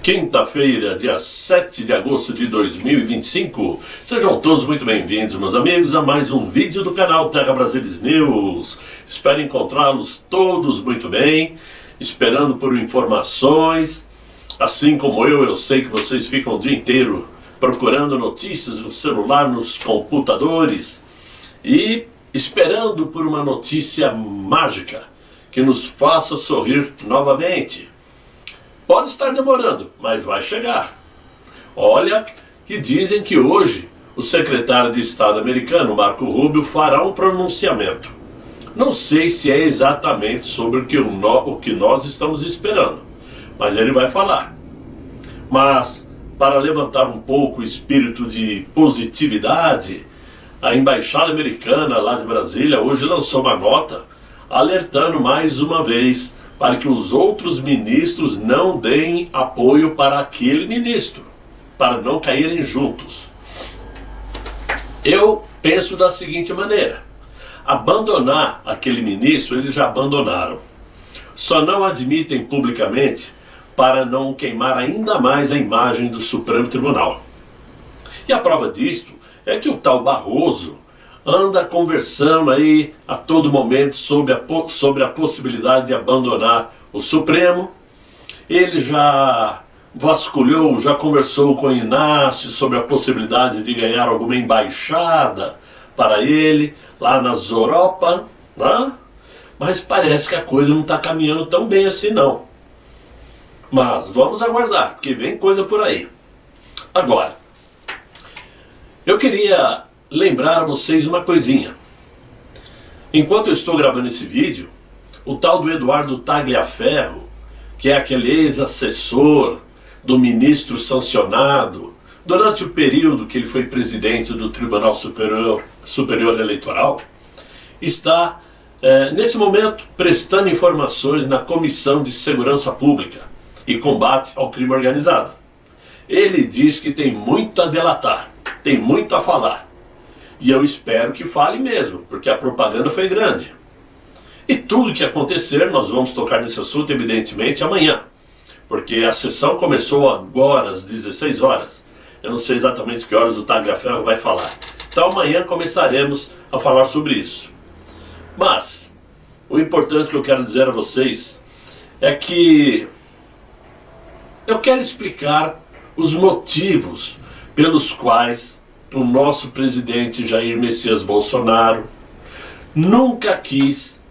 Quinta-feira, dia 7 de agosto de 2025. Sejam todos muito bem-vindos, meus amigos, a mais um vídeo do canal Terra Brasilis News. Espero encontrá-los todos muito bem, esperando por informações. Assim como eu sei que vocês ficam o dia inteiro procurando notícias no celular, nos computadores e esperando por uma notícia mágica que nos faça sorrir novamente. Pode estar demorando, mas vai chegar. Olha que dizem que hoje o secretário de Estado americano, Marco Rubio, fará um pronunciamento. Não sei se é exatamente sobre o que nós estamos esperando, mas ele vai falar. Mas, para levantar um pouco o espírito de positividade, a Embaixada Americana lá de Brasília hoje lançou uma nota alertando mais uma vez para que os outros ministros não deem apoio para aquele ministro, para não caírem juntos. Eu penso da seguinte maneira: abandonar aquele ministro, eles já abandonaram. Só não admitem publicamente para não queimar ainda mais a imagem do Supremo Tribunal. E a prova disto é que o tal Barroso anda conversando aí a todo momento sobre a possibilidade de abandonar o Supremo. Ele já vasculhou, já conversou com o Inácio sobre a possibilidade de ganhar alguma embaixada para ele lá nas Europa, né? Mas parece que a coisa não está caminhando tão bem assim não. Mas vamos aguardar, porque vem coisa por aí. Agora, eu queria lembrar a vocês uma coisinha. Enquanto eu estou gravando esse vídeo, o tal do Eduardo Tagliaferro, que é aquele ex-assessor do ministro sancionado durante o período que ele foi presidente do Tribunal Superior Eleitoral, está nesse momento prestando informações na Comissão de Segurança Pública e Combate ao Crime Organizado. Ele diz que tem muito a delatar, tem muito a falar. E eu espero que fale mesmo, porque a propaganda foi grande. E tudo que acontecer, nós vamos tocar nesse assunto, evidentemente, amanhã. Porque a sessão começou agora, às 16 horas. Eu não sei exatamente que horas o Tagliaferro vai falar. Então amanhã começaremos a falar sobre isso. Mas, o importante que eu quero dizer a vocês é que eu quero explicar os motivos pelos quais o nosso presidente Jair Messias Bolsonaro nunca quis,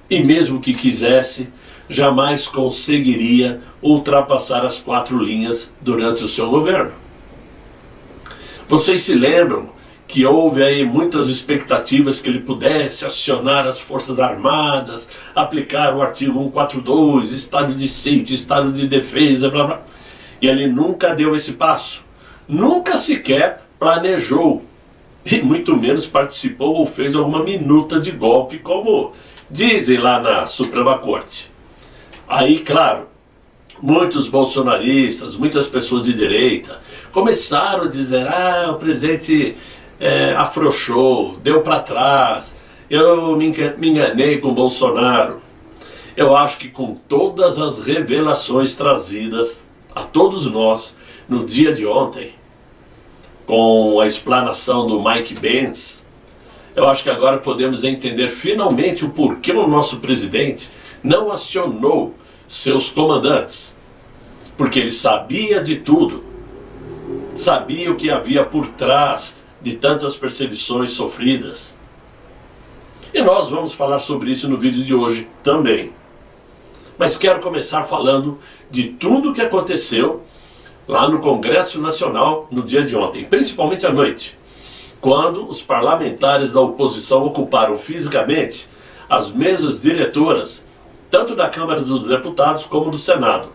e mesmo que quisesse, jamais conseguiria ultrapassar as 4 linhas durante o seu governo. Vocês se lembram que houve aí muitas expectativas que ele pudesse acionar as Forças Armadas, aplicar o artigo 142, estado de sítio, estado de defesa, blá blá. E ele nunca deu esse passo. Nunca sequer planejou, e muito menos participou ou fez alguma minuta de golpe, como dizem lá na Suprema Corte. Aí, claro, muitos bolsonaristas, muitas pessoas de direita, começaram a dizer: o presidente afrouxou, deu para trás, eu me enganei com o Bolsonaro. Eu acho que com todas as revelações trazidas a todos nós no dia de ontem, com a explanação do Mike Pence, eu acho que agora podemos entender finalmente o porquê o nosso presidente não acionou seus comandantes. Porque ele sabia de tudo, sabia o que havia por trás de tantas perseguições sofridas. E nós vamos falar sobre isso no vídeo de hoje também. Mas quero começar falando de tudo o que aconteceu lá no Congresso Nacional no dia de ontem, principalmente à noite, quando os parlamentares da oposição ocuparam fisicamente as mesas diretoras, tanto da Câmara dos Deputados como do Senado,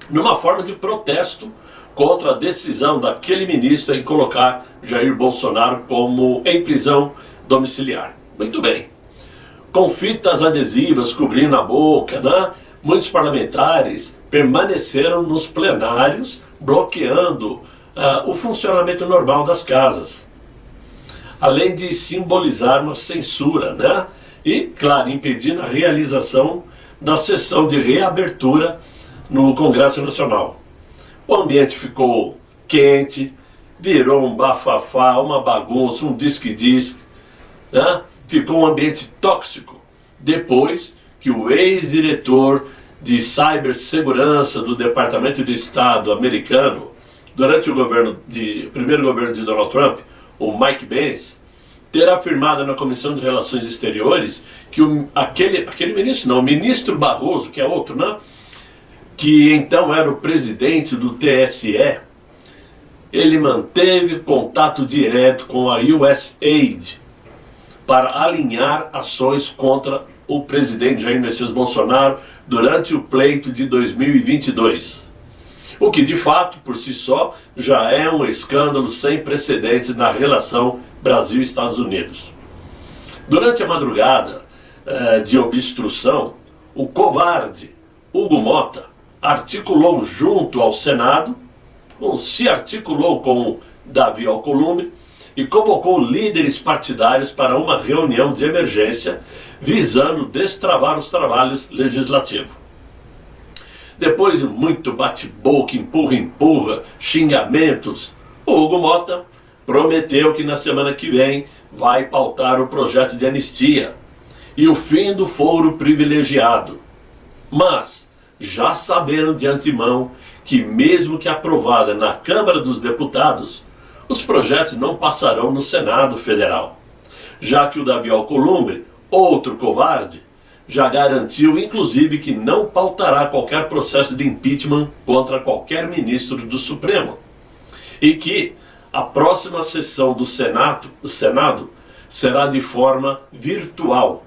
numa forma de protesto contra a decisão daquele ministro em colocar Jair Bolsonaro em prisão domiciliar. Muito bem. Com fitas adesivas cobrindo a boca, né? Muitos parlamentares permaneceram nos plenários, bloqueando o funcionamento normal das casas, além de simbolizar uma censura, né? E, claro, impedindo a realização da sessão de reabertura no Congresso Nacional. O ambiente ficou quente, virou um bafafá, uma bagunça, um disque-disque, né? Ficou um ambiente tóxico. Depois que o ex-diretor de cibersegurança do Departamento de Estado americano, durante o primeiro governo de Donald Trump, o Mike Pence, ter afirmado na Comissão de Relações Exteriores que o ministro Barroso, que é outro, né? Que então era o presidente do TSE, ele manteve contato direto com a USAID para alinhar ações contra o presidente Jair Messias Bolsonaro durante o pleito de 2022. O que de fato, por si só, já é um escândalo sem precedentes na relação Brasil-Estados Unidos. Durante a madrugada de obstrução, o covarde Hugo Motta articulou junto ao Senado, ou se articulou com Davi Alcolumbre, e convocou líderes partidários para uma reunião de emergência visando destravar os trabalhos legislativos. Depois de muito bate-boca, empurra-empurra, xingamentos, o Hugo Motta prometeu que na semana que vem vai pautar o projeto de anistia e o fim do foro privilegiado. Mas, já sabendo de antemão que mesmo que aprovada na Câmara dos Deputados, os projetos não passarão no Senado Federal, já que o Davi Alcolumbre, outro covarde, já garantiu inclusive que não pautará qualquer processo de impeachment contra qualquer ministro do Supremo, e que a próxima sessão do Senado será de forma virtual,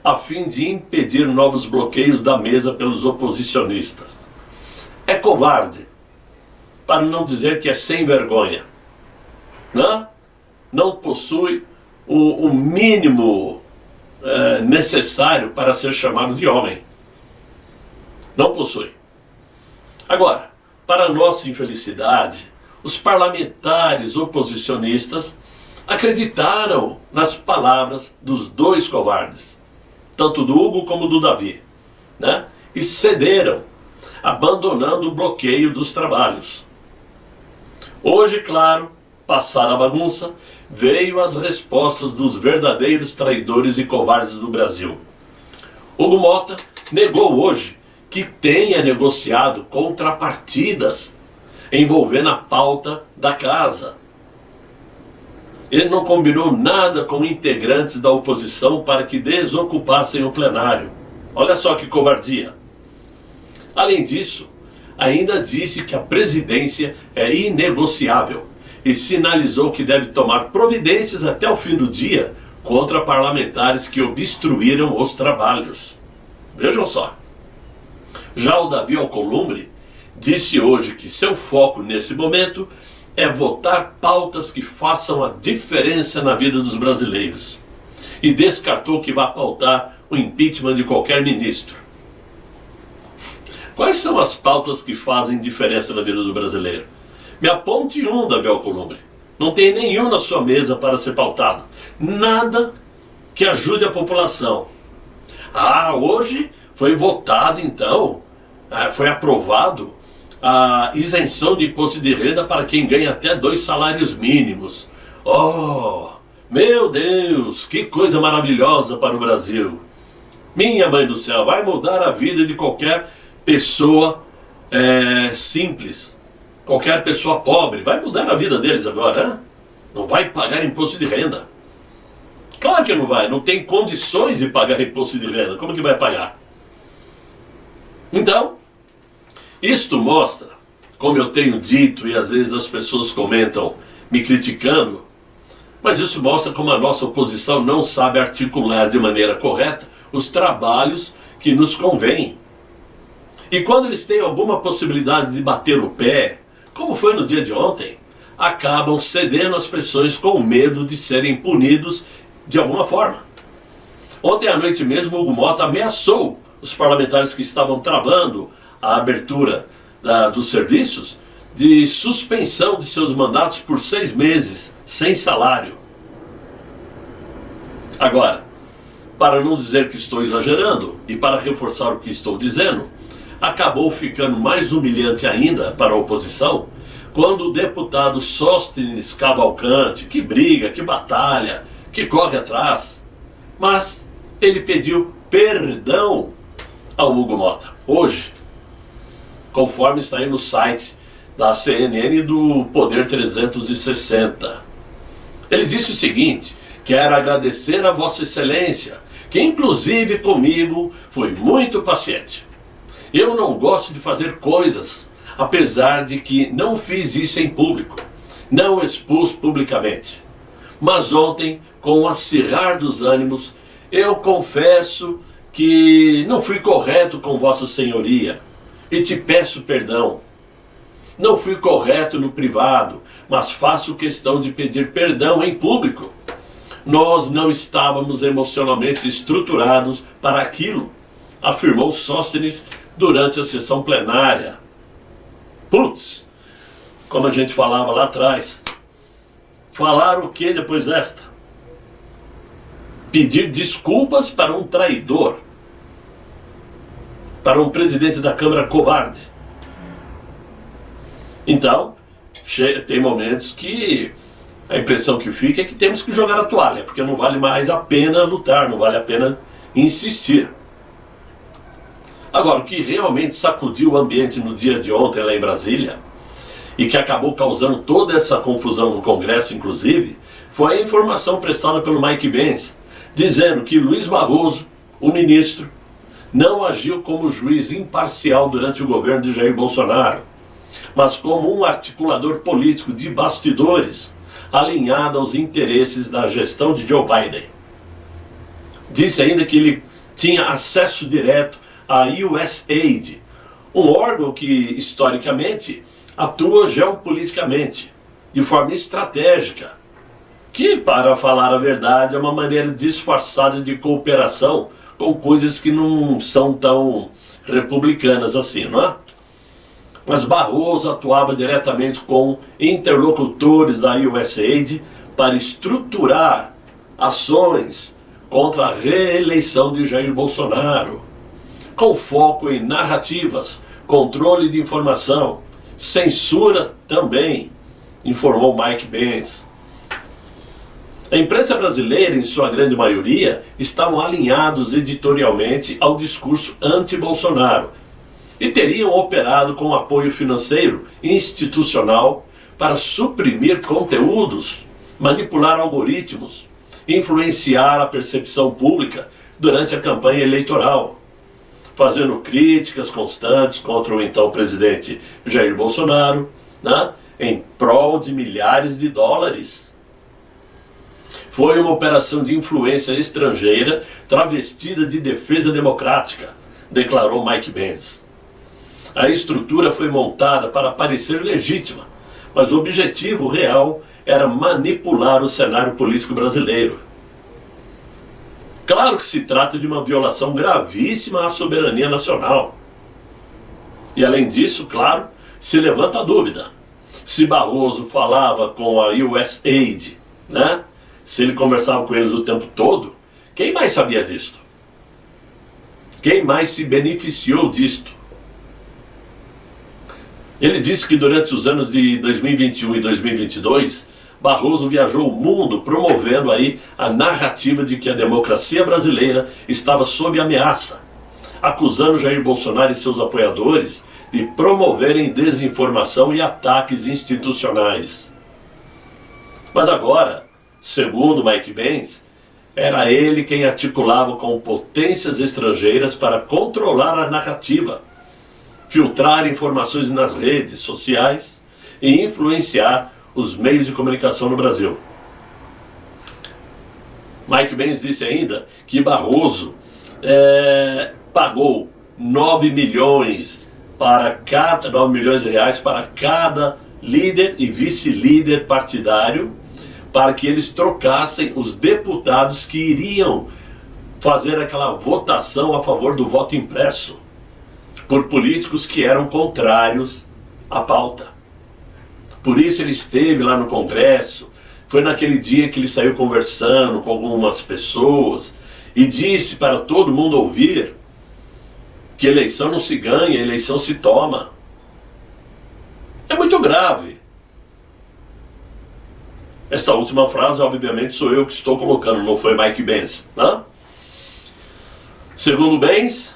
a fim de impedir novos bloqueios da mesa pelos oposicionistas. É covarde, para não dizer que é sem vergonha. Não possui o mínimo necessário para ser chamado de homem. Não possui. Agora, para nossa infelicidade, os parlamentares oposicionistas acreditaram nas palavras dos dois covardes, tanto do Hugo como do Davi, né? E cederam, abandonando o bloqueio dos trabalhos. Hoje, claro, passada a bagunça, veio as respostas dos verdadeiros traidores e covardes do Brasil. Hugo Motta negou hoje que tenha negociado contrapartidas envolvendo a pauta da casa. Ele não combinou nada com integrantes da oposição para que desocupassem o plenário. Olha só que covardia. Além disso, ainda disse que a presidência é inegociável e sinalizou que deve tomar providências até o fim do dia contra parlamentares que obstruíram os trabalhos. Vejam só. Já o Davi Alcolumbre disse hoje que seu foco nesse momento é votar pautas que façam a diferença na vida dos brasileiros, e descartou que vá pautar o impeachment de qualquer ministro. Quais são as pautas que fazem diferença na vida do brasileiro? Me aponte um, Davi Alcolumbre. Não tem nenhum na sua mesa para ser pautado. Nada que ajude a população. Hoje foi votado então, foi aprovado a isenção de imposto de renda para quem ganha até 2 salários mínimos. Oh, meu Deus, que coisa maravilhosa para o Brasil. Minha mãe do céu, vai mudar a vida de qualquer pessoa simples. Qualquer pessoa pobre, vai mudar a vida deles agora, hein? Não vai pagar imposto de renda. Claro que não vai, não tem condições de pagar imposto de renda, como que vai pagar? Então, isto mostra, como eu tenho dito e às vezes as pessoas comentam me criticando, mas isso mostra como a nossa oposição não sabe articular de maneira correta os trabalhos que nos convêm. E quando eles têm alguma possibilidade de bater o pé, como foi no dia de ontem, acabam cedendo às pressões com medo de serem punidos de alguma forma. Ontem à noite mesmo, Hugo Motta ameaçou os parlamentares que estavam travando a abertura dos serviços de suspensão de seus mandatos por 6 meses, sem salário. Agora, para não dizer que estou exagerando e para reforçar o que estou dizendo, acabou ficando mais humilhante ainda para a oposição quando o deputado Sóstenes Cavalcante, que briga, que batalha, que corre atrás, mas ele pediu perdão ao Hugo Motta. Hoje, conforme está aí no site da CNN e do Poder 360. Ele disse o seguinte: quero agradecer a Vossa Excelência, que inclusive comigo foi muito paciente. Eu não gosto de fazer coisas, apesar de que não fiz isso em público, não expus publicamente. Mas ontem, com o acirrar dos ânimos, eu confesso que não fui correto com Vossa Senhoria e te peço perdão. Não fui correto no privado, mas faço questão de pedir perdão em público. Nós não estávamos emocionalmente estruturados para aquilo, afirmou Sóstenes durante a sessão plenária. Putz, como a gente falava lá atrás, falar o que depois desta? Pedir desculpas para um traidor, para um presidente da Câmara covarde. Então, tem momentos que a impressão que fica é que temos que jogar a toalha, porque não vale mais a pena lutar, não vale a pena insistir. Agora, o que realmente sacudiu o ambiente no dia de ontem lá em Brasília, e que acabou causando toda essa confusão no Congresso, inclusive, foi a informação prestada pelo Mike Benz, dizendo que Luiz Barroso, o ministro, não agiu como juiz imparcial durante o governo de Jair Bolsonaro, mas como um articulador político de bastidores, alinhado aos interesses da gestão de Joe Biden. Disse ainda que ele tinha acesso direto à USAID, um órgão que, historicamente, atua geopoliticamente, de forma estratégica, que, para falar a verdade, é uma maneira disfarçada de cooperação com coisas que não são tão republicanas assim, não é? Mas Barroso atuava diretamente com interlocutores da USAID para estruturar ações contra a reeleição de Jair Bolsonaro, com foco em narrativas, controle de informação, censura também, informou Mike Benz. A imprensa brasileira, em sua grande maioria, estavam alinhados editorialmente ao discurso anti-Bolsonaro e teriam operado com apoio financeiro e institucional para suprimir conteúdos, manipular algoritmos, influenciar a percepção pública durante a campanha eleitoral, fazendo críticas constantes contra o então presidente Jair Bolsonaro, né, em prol de milhares de dólares. Foi uma operação de influência estrangeira travestida de defesa democrática, declarou Mike Benz. A estrutura foi montada para parecer legítima, mas o objetivo real era manipular o cenário político brasileiro. Claro que se trata de uma violação gravíssima à soberania nacional. E além disso, claro, se levanta a dúvida. Se Barroso falava com a USAID, né? Se ele conversava com eles o tempo todo, quem mais sabia disto? Quem mais se beneficiou disto? Ele disse que durante os anos de 2021 e 2022, Barroso viajou o mundo promovendo aí a narrativa de que a democracia brasileira estava sob ameaça, acusando Jair Bolsonaro e seus apoiadores de promoverem desinformação e ataques institucionais. Mas agora, segundo Mike Benz, era ele quem articulava com potências estrangeiras para controlar a narrativa, filtrar informações nas redes sociais e influenciar os meios de comunicação no Brasil. Mike Benz disse ainda que Barroso pagou 9 milhões de reais para cada líder e vice-líder partidário, para que eles trocassem os deputados que iriam fazer aquela votação a favor do voto impresso, por políticos que eram contrários à pauta. Por isso ele esteve lá no Congresso, foi naquele dia que ele saiu conversando com algumas pessoas e disse para todo mundo ouvir que eleição não se ganha, eleição se toma. É muito grave. Essa última frase, obviamente, sou eu que estou colocando, não foi Mike Pence, né? Segundo Pence,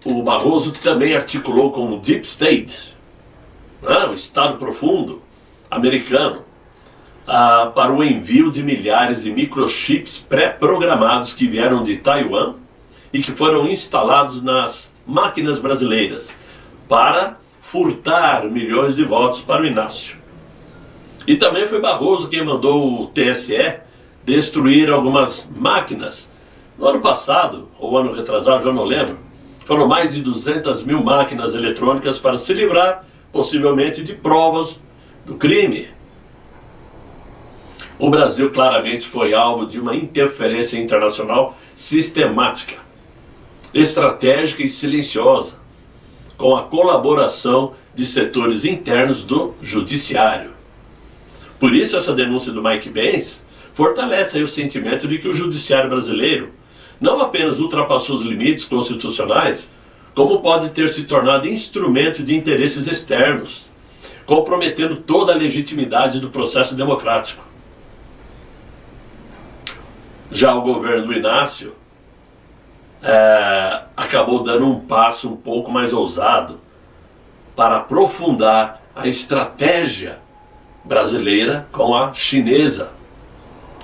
o Barroso também articulou com o Deep State, né, o Estado Profundo americano, para o envio de milhares de microchips pré-programados que vieram de Taiwan e que foram instalados nas máquinas brasileiras para furtar milhões de votos para o Inácio. E também foi Barroso quem mandou o TSE destruir algumas máquinas. No ano passado, ou ano retrasado, já não lembro, foram mais de 200 mil máquinas eletrônicas para se livrar, possivelmente, de provas do crime. O Brasil claramente foi alvo de uma interferência internacional sistemática, estratégica e silenciosa, com a colaboração de setores internos do judiciário. Por isso essa denúncia do Mike Pence fortalece aí o sentimento de que o judiciário brasileiro não apenas ultrapassou os limites constitucionais, como pode ter se tornado instrumento de interesses externos, comprometendo toda a legitimidade do processo democrático. Já o governo do Inácio acabou dando um passo um pouco mais ousado para aprofundar a estratégia brasileira com a chinesa,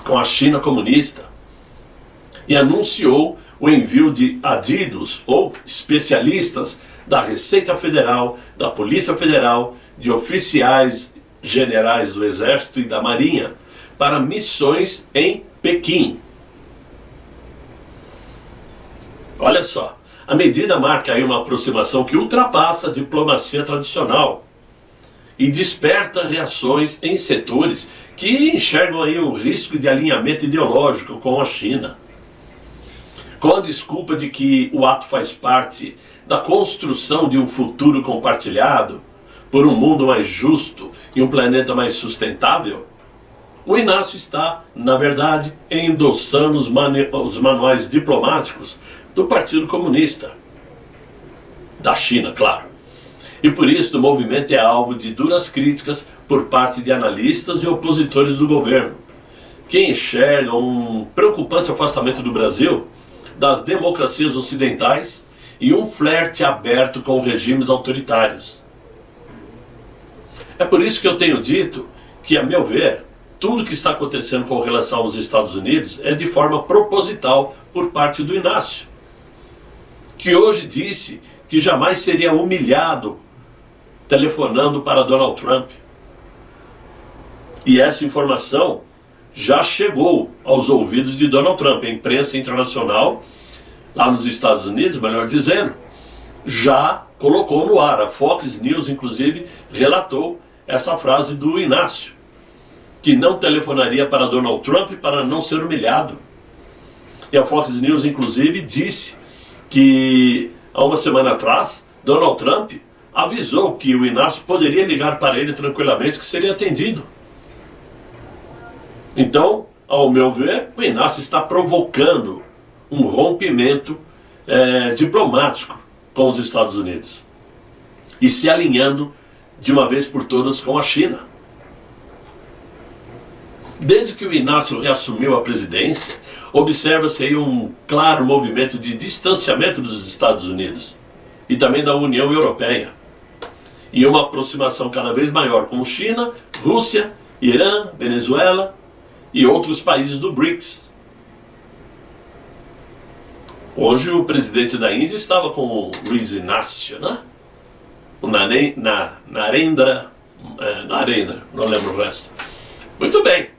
com a China comunista, e anunciou o envio de adidos ou especialistas da Receita Federal, da Polícia Federal, de oficiais generais do Exército e da Marinha para missões em Pequim. Olha só, a medida marca aí uma aproximação que ultrapassa a diplomacia tradicional e desperta reações em setores que enxergam aí um risco de alinhamento ideológico com a China. Com a desculpa de que o ato faz parte da construção de um futuro compartilhado por um mundo mais justo e um planeta mais sustentável, o Inácio está, na verdade, endossando os manuais diplomáticos do Partido Comunista, da China, claro. E por isso o movimento é alvo de duras críticas por parte de analistas e opositores do governo, que enxergam um preocupante afastamento do Brasil das democracias ocidentais e um flerte aberto com regimes autoritários. É por isso que eu tenho dito que, a meu ver, tudo que está acontecendo com relação aos Estados Unidos é de forma proposital por parte do Inácio, que hoje disse que jamais seria humilhado telefonando para Donald Trump. E essa informação já chegou aos ouvidos de Donald Trump. A imprensa internacional, lá nos Estados Unidos, melhor dizendo, já colocou no ar. A Fox News, inclusive, relatou essa frase do Inácio, que não telefonaria para Donald Trump para não ser humilhado. E a Fox News, inclusive, disse que, há uma semana atrás, Donald Trump avisou que o Inácio poderia ligar para ele tranquilamente, que seria atendido. Então, ao meu ver, o Inácio está provocando um rompimento diplomático com os Estados Unidos e se alinhando de uma vez por todas com a China. Desde que o Inácio reassumiu a presidência, observa-se aí um claro movimento de distanciamento dos Estados Unidos e também da União Europeia, e uma aproximação cada vez maior com China, Rússia, Irã, Venezuela e outros países do BRICS. Hoje o presidente da Índia estava com o Luiz Inácio, né? O Narendra, não lembro o resto. Muito bem.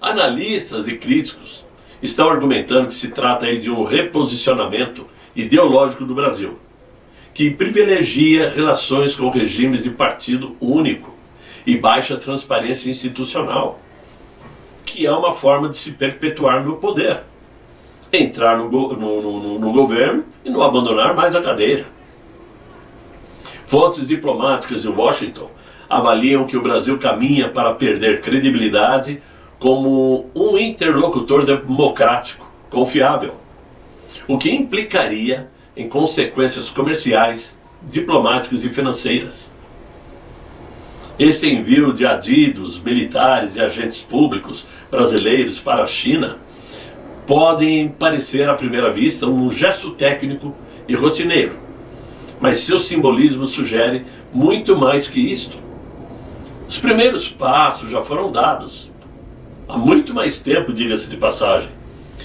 Analistas e críticos estão argumentando que se trata aí de um reposicionamento ideológico do Brasil, que privilegia relações com regimes de partido único e baixa transparência institucional, que é uma forma de se perpetuar no poder, entrar no governo e não abandonar mais a cadeira. Fontes diplomáticas de Washington avaliam que o Brasil caminha para perder credibilidade como um interlocutor democrático confiável, o que implicaria em consequências comerciais, diplomáticas e financeiras. Esse envio de adidos, militares e agentes públicos brasileiros para a China podem parecer à primeira vista um gesto técnico e rotineiro, mas seu simbolismo sugere muito mais que isto. Os primeiros passos já foram dados há muito mais tempo, diga-se de passagem,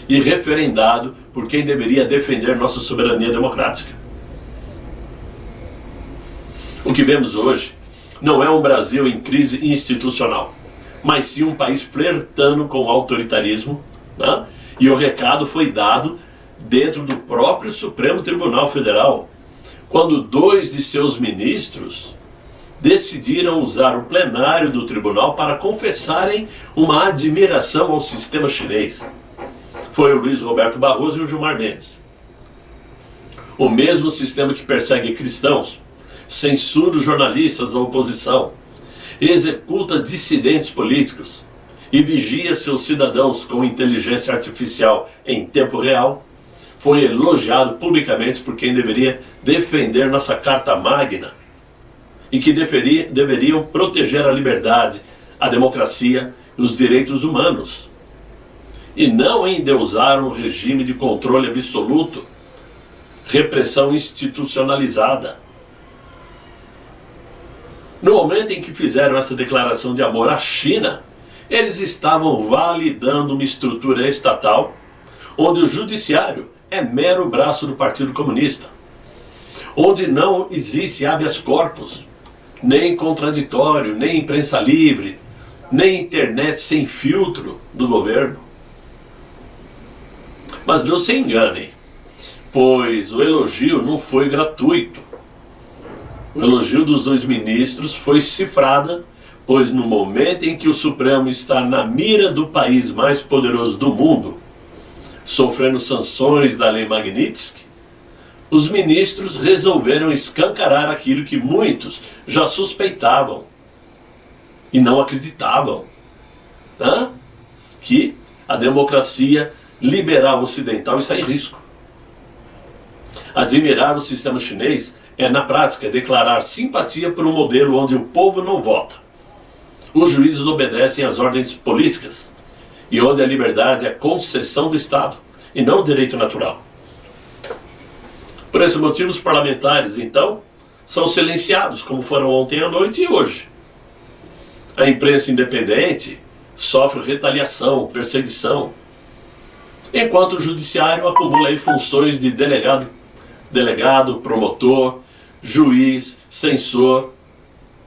e referendado por quem deveria defender nossa soberania democrática. O que vemos hoje não é um Brasil em crise institucional, mas sim um país flertando com o autoritarismo, né? E o recado foi dado dentro do próprio Supremo Tribunal Federal, quando 2 de seus ministros decidiram usar o plenário do tribunal para confessarem uma admiração ao sistema chinês. Foi o Luiz Roberto Barroso e o Gilmar Mendes. O mesmo sistema que persegue cristãos, censura os jornalistas da oposição, executa dissidentes políticos e vigia seus cidadãos com inteligência artificial em tempo real, foi elogiado publicamente por quem deveria defender nossa Carta Magna e que deveriam proteger a liberdade, a democracia e os direitos humanos, e não endeusar um regime de controle absoluto, repressão institucionalizada. No momento em que fizeram essa declaração de amor à China, eles estavam validando uma estrutura estatal onde o judiciário é mero braço do Partido Comunista, onde não existe habeas corpus, nem contraditório, nem imprensa livre, nem internet sem filtro do governo. Mas não se enganem, pois o elogio não foi gratuito. O elogio dos 2 ministros foi cifrada, pois no momento em que o Supremo está na mira do país mais poderoso do mundo, sofrendo sanções da Lei Magnitsky, os ministros resolveram escancarar aquilo que muitos já suspeitavam e não acreditavam, né? Que a democracia liberal ocidental está em risco. Admirar o sistema chinês é, na prática, declarar simpatia por um modelo onde o povo não vota. Os juízes obedecem às ordens políticas e onde a liberdade é concessão do Estado e não direito natural. Por esse motivo, os parlamentares, então, são silenciados, como foram ontem à noite e hoje. A imprensa independente sofre retaliação, perseguição, enquanto o judiciário acumula aí funções de delegado, promotor, juiz, censor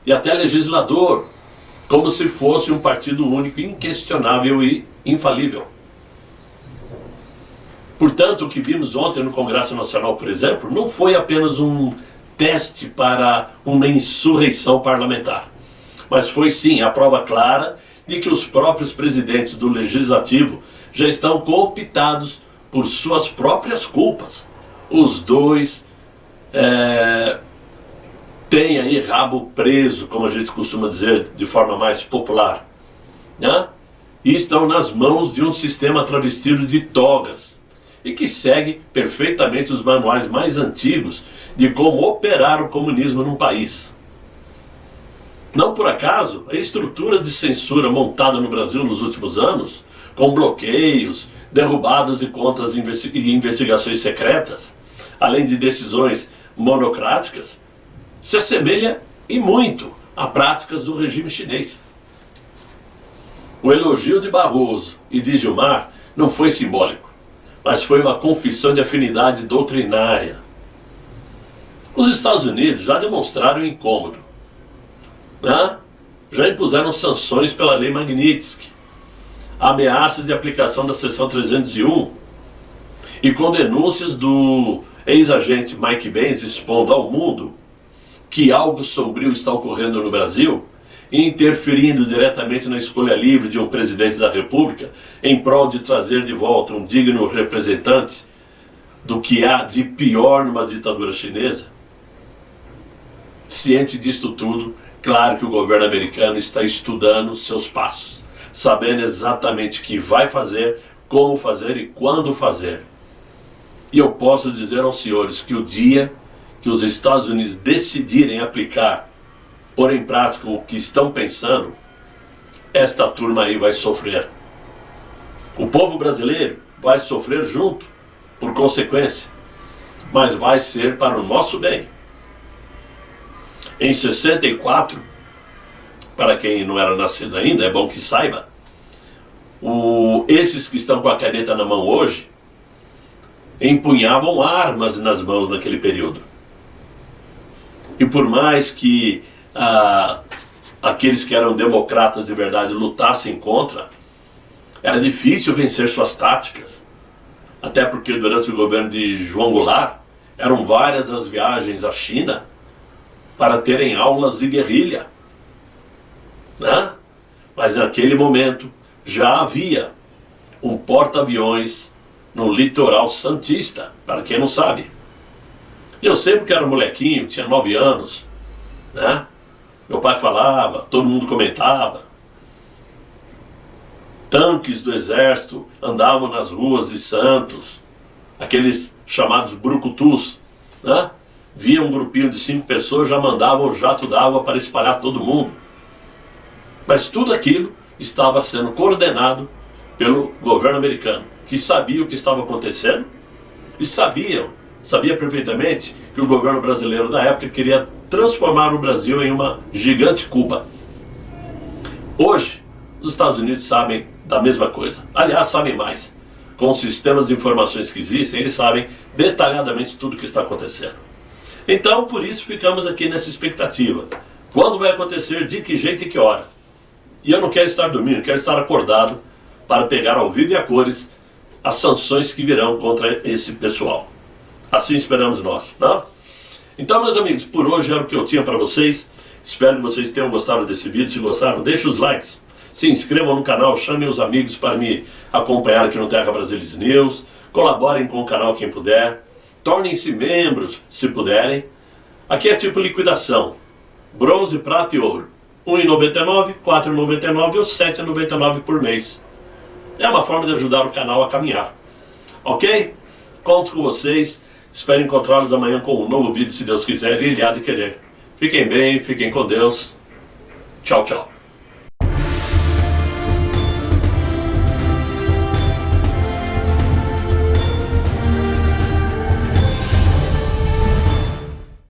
e até legislador, como se fosse um partido único, inquestionável e infalível. Portanto, o que vimos ontem no Congresso Nacional, por exemplo, não foi apenas um teste para uma insurreição parlamentar, mas foi sim a prova clara de que os próprios presidentes do Legislativo já estão cooptados por suas próprias culpas. Os 2 têm aí rabo preso, como a gente costuma dizer de forma mais popular, né? E estão nas mãos de um sistema travestido de togas e que segue perfeitamente os manuais mais antigos de como operar o comunismo num país. Não por acaso, a estrutura de censura montada no Brasil nos últimos anos, com bloqueios, derrubadas de contas e investigações secretas, além de decisões monocráticas, se assemelha e muito a práticas do regime chinês. O elogio de Barroso e de Gilmar não foi simbólico, mas foi uma confissão de afinidade doutrinária. Os Estados Unidos já demonstraram incômodo, né? Já impuseram sanções pela Lei Magnitsky, ameaças de aplicação da Seção 301 e com denúncias do ex-agente Mike Benz expondo ao mundo que algo sombrio está ocorrendo no Brasil e interferindo diretamente na escolha livre de um presidente da República em prol de trazer de volta um digno representante do que há de pior numa ditadura chinesa. Ciente disto tudo, claro que o governo americano está estudando seus passos, sabendo exatamente o que vai fazer, como fazer e quando fazer. E eu posso dizer aos senhores que o dia que os Estados Unidos decidirem aplicar, pôr em prática o que estão pensando, esta turma aí vai sofrer. O povo brasileiro vai sofrer junto, por consequência, mas vai ser para o nosso bem. Em 64, para quem não era nascido ainda, é bom que saiba, esses que estão com a caneta na mão hoje, empunhavam armas nas mãos naquele período. E por mais que aqueles que eram democratas de verdade lutassem contra, era difícil vencer suas táticas. Até porque durante o governo de João Goulart, eram várias as viagens à China para terem aulas de guerrilha, né? Mas naquele momento já havia um porta-aviões no litoral santista, para quem não sabe. Eu sei porque era um molequinho, tinha 9 anos, né? Meu pai falava, todo mundo comentava. Tanques do exército andavam nas ruas de Santos, aqueles chamados brucutus, né? Via um grupinho de 5 pessoas, já mandavam um jato d'água para espalhar todo mundo. Mas tudo aquilo estava sendo coordenado pelo governo americano, que sabia o que estava acontecendo e sabia perfeitamente que o governo brasileiro da época queria transformar o Brasil em uma gigante Cuba. Hoje, os Estados Unidos sabem da mesma coisa. Aliás, sabem mais. Com os sistemas de informações que existem, eles sabem detalhadamente tudo o que está acontecendo. Então, por isso, ficamos aqui nessa expectativa. Quando vai acontecer, de que jeito e que hora? E eu não quero estar dormindo, quero estar acordado para pegar ao vivo e a cores as sanções que virão contra esse pessoal. Assim esperamos nós, não? Então, meus amigos, por hoje era o que eu tinha para vocês. Espero que vocês tenham gostado desse vídeo. Se gostaram, deixem os likes. Se inscrevam no canal, chamem os amigos para me acompanhar aqui no Terra Brasilis News. Colaborem com o canal quem puder. Tornem-se membros, se puderem. Aqui é tipo liquidação. Bronze, prata e ouro. R$ 1,99, R$ 4,99 ou R$ 7,99 por mês. É uma forma de ajudar o canal a caminhar. Ok? Conto com vocês. Espero encontrá-los amanhã com um novo vídeo, se Deus quiser e Ele há de querer. Fiquem bem, fiquem com Deus. Tchau, tchau.